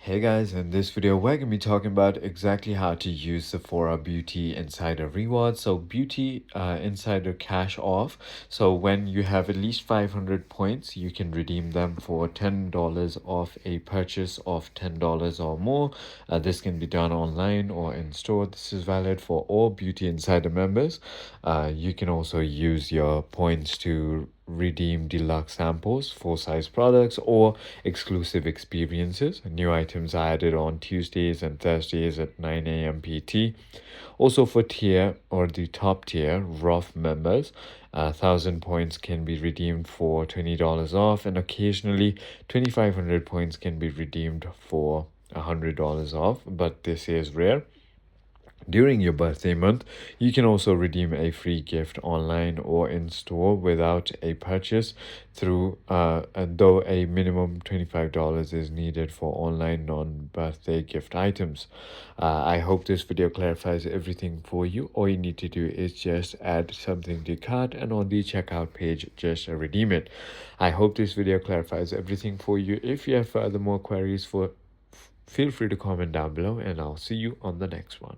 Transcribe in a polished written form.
Hey guys, in this video we're going to be talking about exactly how to use Sephora Beauty Insider Rewards. So Beauty Insider Cash Off. So when you have at least 500 points, you can redeem them for $10 off a purchase of $10 or more. This can be done online or in store. This is valid for all Beauty Insider members. You can also use your points to redeem deluxe samples, full-size products, or exclusive experiences. New items are added on Tuesdays and Thursdays at 9 a.m. PT. Also for tier or the top tier rough members, 1,000 points can be redeemed for $20 off, and occasionally 2,500 points can be redeemed for $100 off, but this is rare. During your birthday month, you can also redeem a free gift online or in store without a purchase and though a minimum $25 is needed for online non-birthday gift items. I hope this video clarifies everything for you. All you need to do is just add something to cart, and on the checkout page, just redeem it. I hope this video clarifies everything for you. If you have further more queries, feel free to comment down below, and I'll see you on the next one.